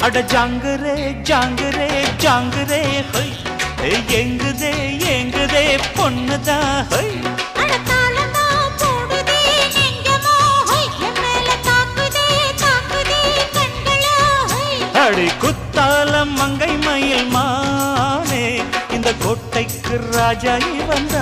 அட ஜாங்குரே ஜாங்குரே ஜாங்குரே ஹொய் எங்குதே எங்குதே பொண்ணுதா ஹொய் அடி குத்தாலம் மங்கை மயில் மானே இந்த கோட்டைக்கு ராஜா வந்த